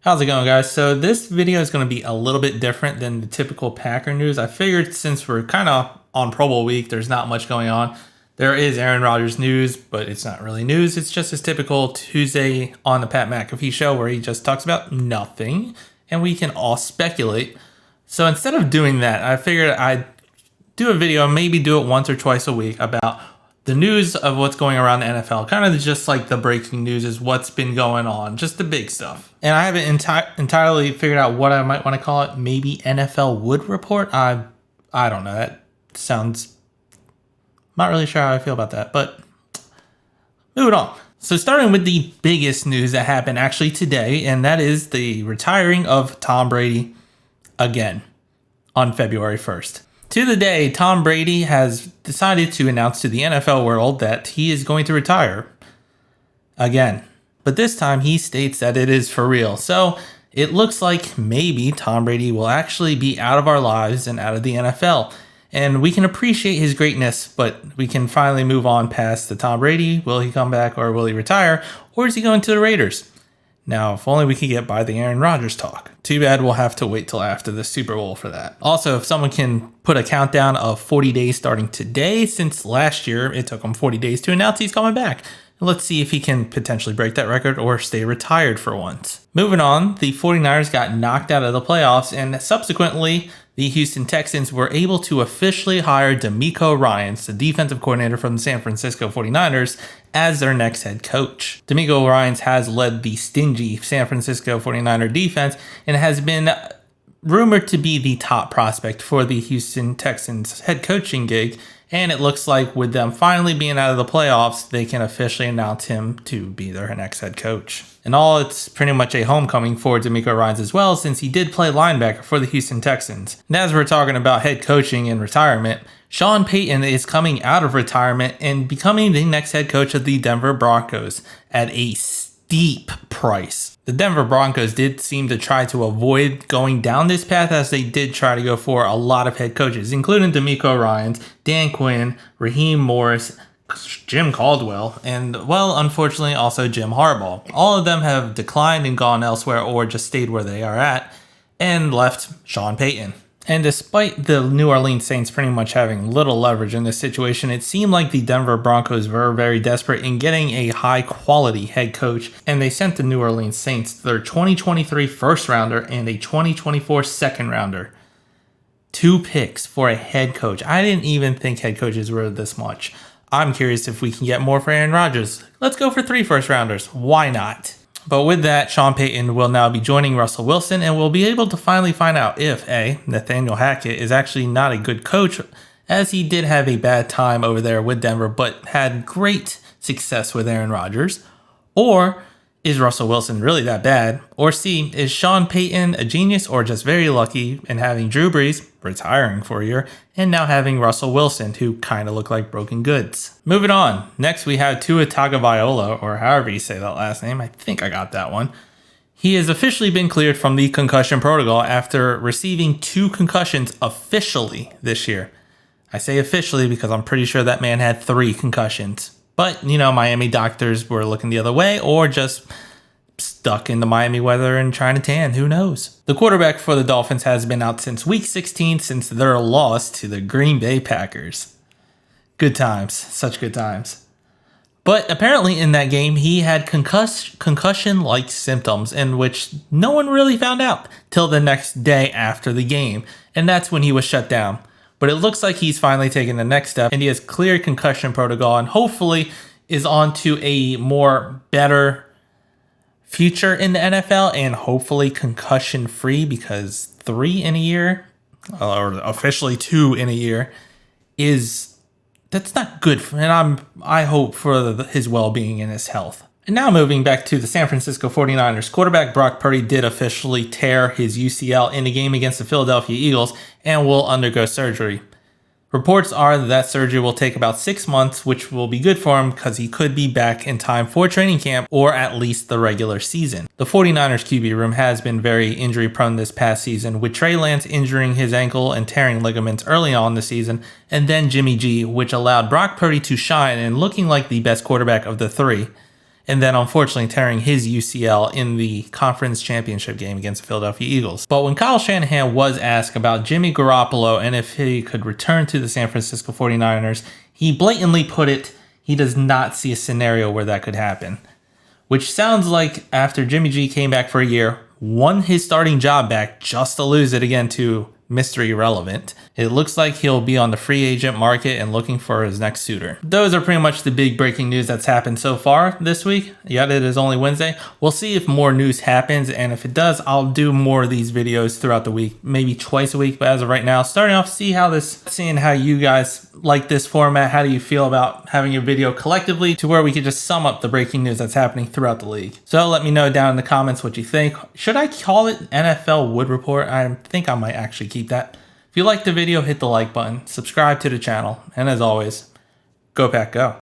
How's it going, guys? So this video is going to be a little bit different than the typical Packer news. I figured since we're kind of on Pro Bowl week, there's not much going on. There is Aaron Rodgers news, but it's not really news. It's just his typical Tuesday on the Pat McAfee show where he just talks about nothing and we can all speculate. So instead of doing that, I figured I'd do a video, maybe do it once or twice a week about the news of what's going around the NFL, kind of just like the breaking news is what's been going on, just the big stuff. And I haven't entirely figured out what I might want to call it. Maybe NFL WoodReport. I don't know. That sounds not really sure how I feel about that, but moving on. So starting with the biggest news that happened actually today, and that is the retiring of Tom Brady again on February 1st. To the day, Tom Brady has decided to announce to the NFL world that he is going to retire again. But this time he states that it is for real. So it looks like maybe Tom Brady will actually be out of our lives and out of the NFL. And we can appreciate his greatness, but we can finally move on past the Tom Brady. Will he come back or will he retire? Or is he going to the Raiders? Now, if only we could get by the Aaron Rodgers talk. Too bad we'll have to wait till after the Super Bowl for that. Also, if someone can put a countdown of 40 days starting today, since last year it took him 40 days to announce he's coming back. Let's see if he can potentially break that record or stay retired for once. Moving on, the 49ers got knocked out of the playoffs, and subsequently, the Houston Texans were able to officially hire Demeco Ryans, the defensive coordinator from the San Francisco 49ers, as their next head coach. Demeco Ryans has led the stingy San Francisco 49er defense and has been rumored to be the top prospect for the Houston Texans head coaching gig. And it looks like with them finally being out of the playoffs, they can officially announce him to be their next head coach. And all, it's pretty much a homecoming for Demeco Ryans as well, since he did play linebacker for the Houston Texans. And as we're talking about head coaching and retirement, Sean Payton is coming out of retirement and becoming the next head coach of the Denver Broncos at a steep price. The Denver Broncos did seem to try to avoid going down this path, as they did try to go for a lot of head coaches, including Demeco Ryans, Dan Quinn, Raheem Morris, Jim Caldwell, and, well, unfortunately, also Jim Harbaugh. All of them have declined and gone elsewhere or just stayed where they are at and left Sean Payton. And despite the New Orleans Saints pretty much having little leverage in this situation, it seemed like the Denver Broncos were very desperate in getting a high-quality head coach, and they sent the New Orleans Saints their 2023 first-rounder and a 2024 second-rounder. 2 picks for a head coach. I didn't even think head coaches were this much. I'm curious if we can get more for Aaron Rodgers. Let's go for 3 first-rounders. Why not? But with that, Sean Payton will now be joining Russell Wilson, and we'll be able to finally find out if A, Nathaniel Hackett is actually not a good coach, as he did have a bad time over there with Denver, but had great success with Aaron Rodgers, or is Russell Wilson really that bad? Or C, is Sean Payton a genius or just very lucky in having Drew Brees retiring for a year and now having Russell Wilson, who kind of look like broken goods? Moving on. Next, we have Tua Tagovailoa, or however you say that last name. I think I got that one. He has officially been cleared from the concussion protocol after receiving 2 concussions officially this year. I say officially because I'm pretty sure that man had 3 concussions. But, Miami doctors were looking the other way or just stuck in the Miami weather and trying to tan. Who knows? The quarterback for the Dolphins has been out since week 16 since their loss to the Green Bay Packers. Good times. Such good times. But apparently in that game, he had concussion-like symptoms, in which no one really found out till the next day after the game. And that's when he was shut down. But it looks like he's finally taken the next step, and he has cleared concussion protocol and hopefully is on to a better future in the NFL, and hopefully concussion free, because 3 in a year, or officially 2 in a year, that's not good. And I hope for his well-being and his health. And now moving back to the San Francisco 49ers, quarterback Brock Purdy did officially tear his UCL in the game against the Philadelphia Eagles and will undergo surgery. Reports are that surgery will take about 6 months, which will be good for him because he could be back in time for training camp or at least the regular season. The 49ers QB room has been very injury prone this past season, with Trey Lance injuring his ankle and tearing ligaments early on the season, and then Jimmy G, which allowed Brock Purdy to shine and looking like the best quarterback of the 3. and then unfortunately tearing his UCL in the conference championship game against the Philadelphia Eagles. But when Kyle Shanahan was asked about Jimmy Garoppolo and if he could return to the San Francisco 49ers, he blatantly put it, he does not see a scenario where that could happen. Which sounds like after Jimmy G came back for a year, won his starting job back just to lose it again to Mr. Irrelevant, it looks like he'll be on the free agent market and looking for his next suitor. Those are pretty much the big breaking news that's happened so far this week. Yet it is only Wednesday. We'll see if more news happens, and if it does, I'll do more of these videos throughout the week, maybe twice a week. But as of right now, starting off, seeing how you guys like this format. How do you feel about having a video collectively to where we could just sum up the breaking news that's happening throughout the league? So let me know down in the comments what you think. Should I call it NFL Wood Report? I think I might actually keep that. If you liked the video, hit the like button, subscribe to the channel, and as always, go Pack Go.